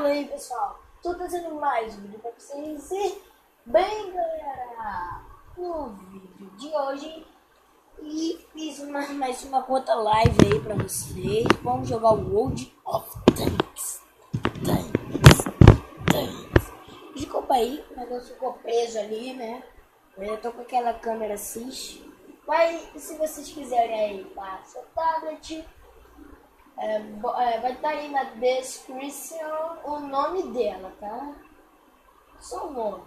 Fala aí, pessoal, tô trazendo mais um vídeo pra vocês e bem, galera, no vídeo de hoje fiz mais uma conta live aí pra vocês. Vamos jogar o World of Tanks. Desculpa aí, o negócio ficou preso ali, né? Eu tô com aquela câmera CIS. Mas se vocês quiserem aí para seu tablet, vai estar aí na descrição o nome dela, tá? Só o nome.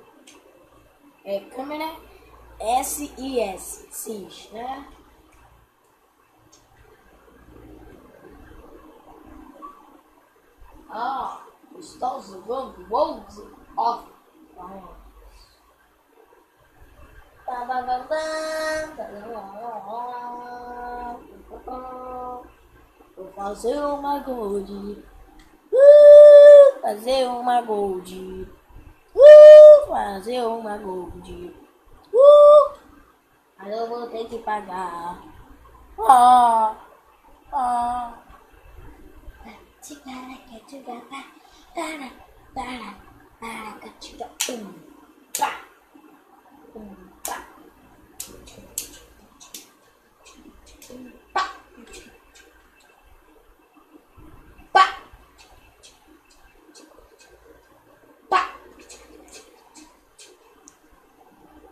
Câmera SIS, CIS, né? Estou jogando World of Tanks. Vou fazer uma gold. Fazer uma gold. Fazer uma gold. Mas eu vou ter que pagar.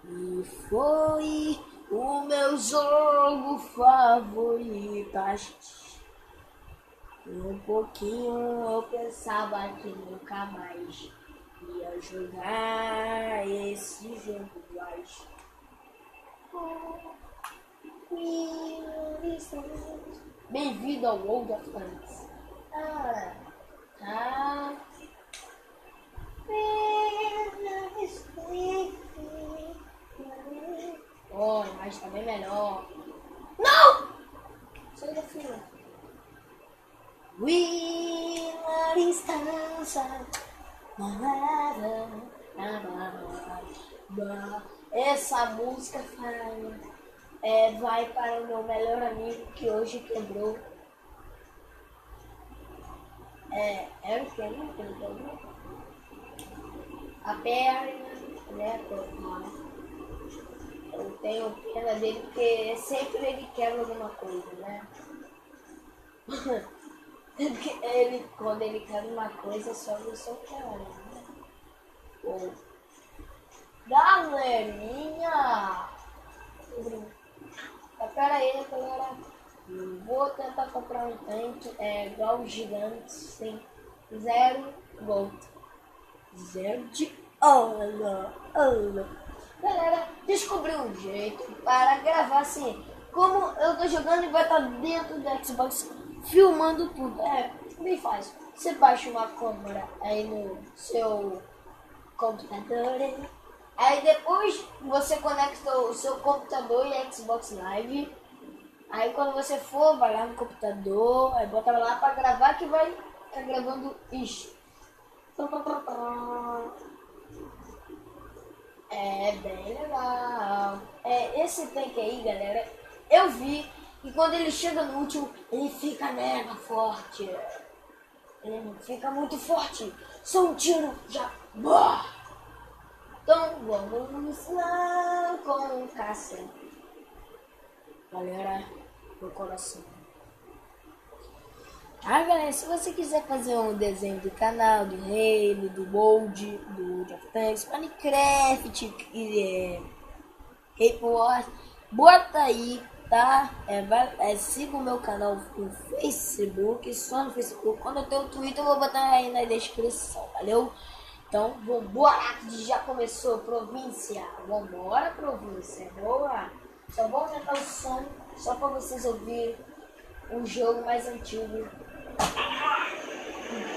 E foi o meu jogo favorito. Um pouquinho eu pensava que nunca mais ia jogar esse jogo mais. Bem-vindo ao World of Tanks. Mas tá bem melhor. Não! Sai da fila. Na distância. Essa música vai para o meu melhor amigo que hoje quebrou. É o que ele quebrou? A perna, né? Eu tenho pena dele porque sempre ele quebra alguma coisa, né? Quando ele quebra uma coisa, só você quebra, né? Galerinha! Pera aí, galera. Vou tentar comprar um tanque igual os gigantes, tem 0 gold. 0 de ouro. Galera, descobri um jeito para gravar assim. Como eu tô jogando e vai estar dentro do Xbox filmando tudo. Bem fácil. Você baixa uma câmera aí no seu computador. Aí depois você conecta o seu computador e Xbox Live. Aí quando você for, vai lá no computador, aí bota lá para gravar que vai estar gravando isso. É bem legal. Esse tanque aí, galera, eu vi que quando ele chega no último, ele fica mega forte. Ele fica muito forte. Só um tiro já. Então vamos lá com o caça. Galera, meu coração. Galera, se você quiser fazer um desenho do canal, do Halo, do World of Tanks, Minecraft, Rape Wars, bota aí, tá? Siga o meu canal no Facebook, só no Facebook. Quando eu tenho o Twitter, eu vou botar aí na descrição, valeu? Então, vambora, que já começou, província. Vambora, província, boa. Só vou aumentar o som, só pra vocês ouvirem um jogo mais antigo.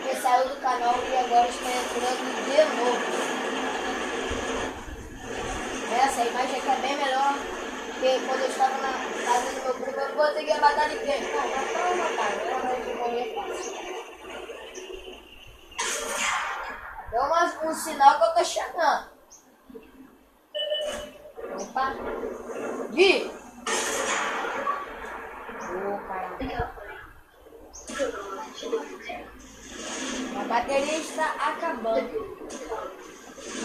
Que saiu do canal e agora está entrando de novo. Essa imagem aqui é bem melhor que quando eu estava na casa do meu primo. Eu não conseguia matar ninguém. Não matar, eu morrer fácil. Deu um sinal que eu tô chegando. Opa! Vi! Caramba. bateria está acabando.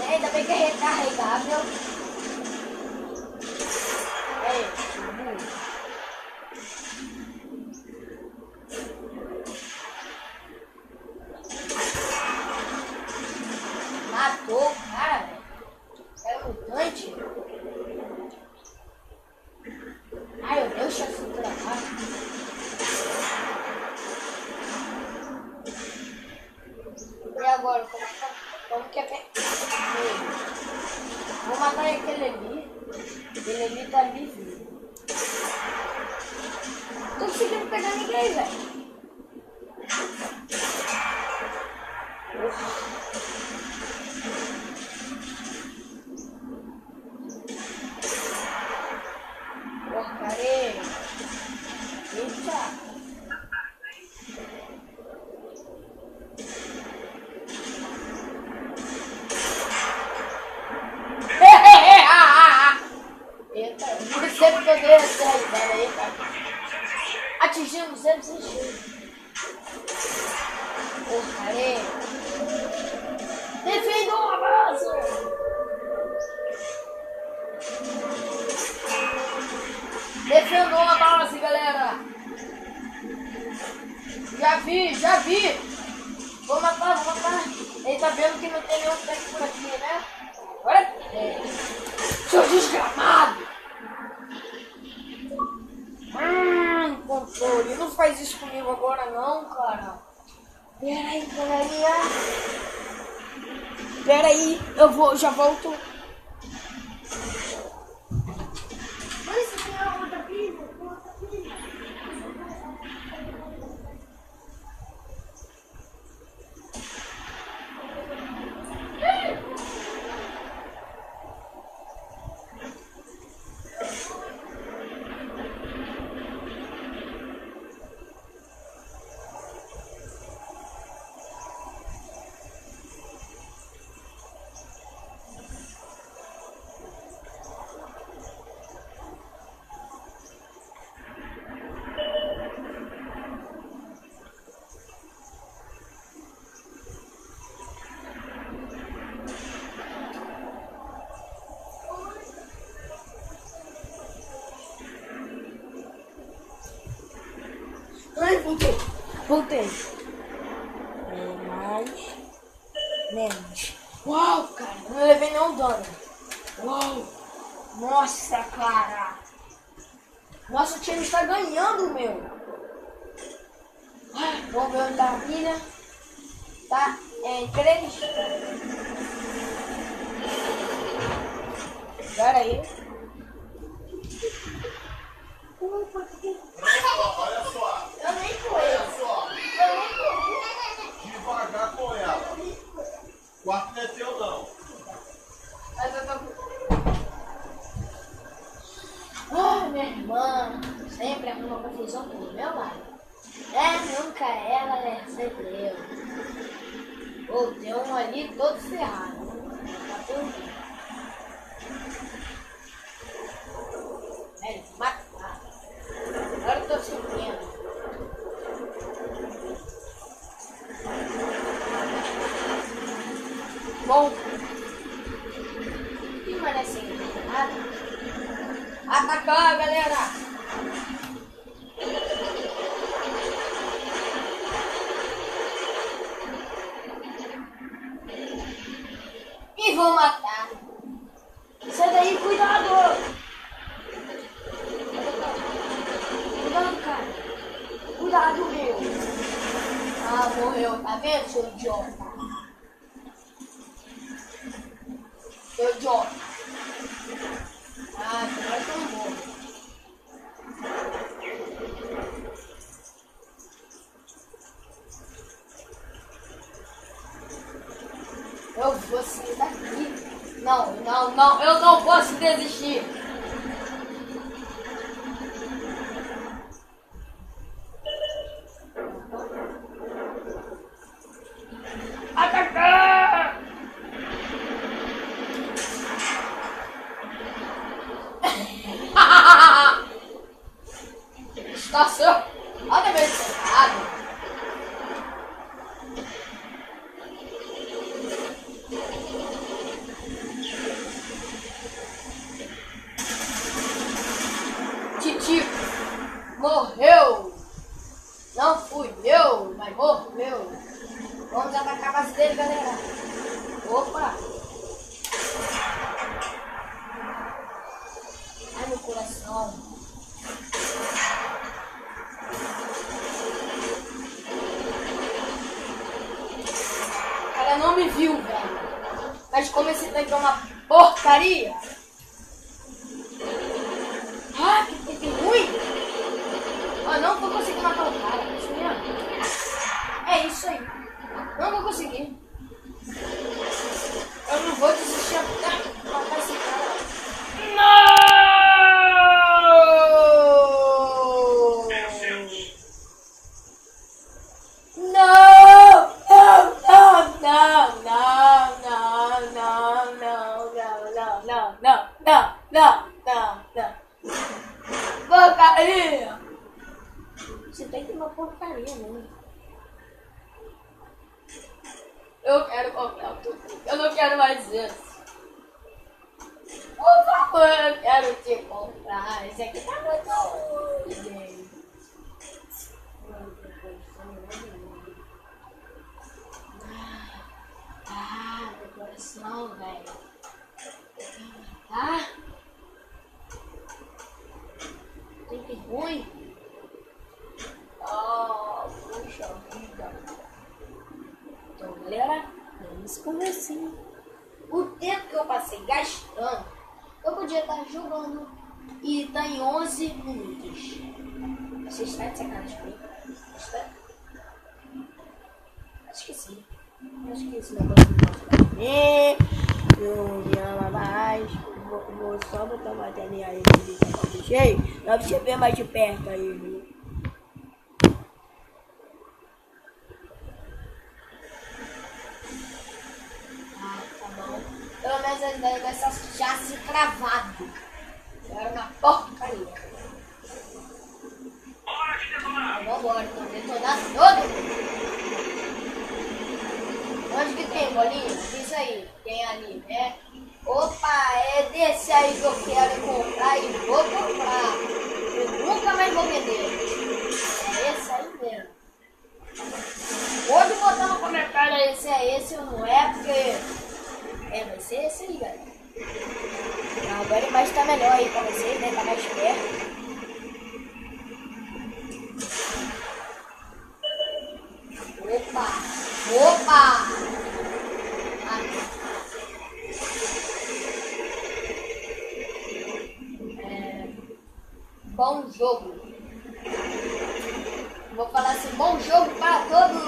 Ainda bem que é recarregável. Matou o cara, velho. É mutante. Ai, meu Deus, deixa eu se travar. E agora, como que é? Vou matar aquele ali. Ele ali tá vivo. Tô conseguindo pegar ninguém, velho. Porcaria. Eita. Eita, eu sempre peguei essa risada aí, cara. Atingimos 106. Porcaria. Defenda o avanço. Defendeu a base, galera. Já vi. Vou matar. Ele tá vendo que não tem nenhum tanque por aqui, né? Agora é. Seu desgramado. Controle. Não faz isso comigo agora não, cara. Peraí. Já volto. Voltei. Menos. Uau, cara. Não levei nenhum dano. Uau. Nossa, cara. Nosso time está ganhando, meu. Vamos ver onde tá a pilha. Tá em 3. Pera aí. Olha só. Eu nem fui. Olha só. Devagar com ela. O quarto não é teu, não. Mas eu tô... Oh, minha irmã sempre arruma confusão com o meu lado. Nunca ela, sempre eu. Oh, tem um ali todo ferrado. Tá tudo. Mata. Agora eu tô sentindo. Bom. Que mané sem nada. Atacar, galera. E vou matar. Sai daí, cuidado. Cuidado, cara. Cuidado, meu. Morreu. Tá vendo, seu idiota? Seu idiota. Agora eu tô morto. Eu vou sair daqui. Não, eu não posso desistir. Atacar! Estação. Olha meu cercado. atacar a base dele, galera. Opa! Ai, meu coração. O cara não me viu, velho. Mas como esse tanque é uma porcaria. Ah, que tanque ruim. Ah, não vou conseguir matar o cara. É isso mesmo. É isso aí. Não vou conseguir. Eu não vou desistir até matar esse cara. Não! Não! Não! Não! Não! Não! Não! Não! Não! Não! Não! Não! Não! Não! Não! Não! Porcaria! Você tem que ir uma porcaria, mano. Eu quero comprar tudo. Eu não quero mais isso. Por favor, eu quero te comprar. Esse aqui tá muito ruim. Meu coração, velho. Ah! Tem que ruim. Oh, puxa vida. Então, galera, vamos começar. O tempo que eu passei gastando, eu podia estar jogando e tá em 11 minutos. Você está de sacanagem comigo? Está? Acho que sim. Acho que esse negócio não pode ver. Não me ama mais. Vou só botar uma telinha aí de cheio. Dá pra você ver mais de perto aí, viu? Pelo menos as ideias dessas já se cravado. Era uma porcaria. Vambora, então detonar todo. Onde que tem, bolinha? Isso aí, tem ali, né? Opa, é desse aí que eu quero comprar e vou comprar. Eu nunca mais vou vender. É esse aí mesmo. Pode botar no comentário aí se é esse ou não é, porque... vai ser esse aí, galera. Agora a imagem tá melhor aí pra vocês, né? Tá mais perto. Opa! Opa! Bom jogo. Vou falar assim, bom jogo para todos.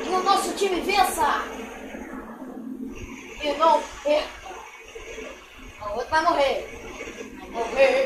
Que o nosso time vença. E não perca. O outro vai morrer. Vai morrer.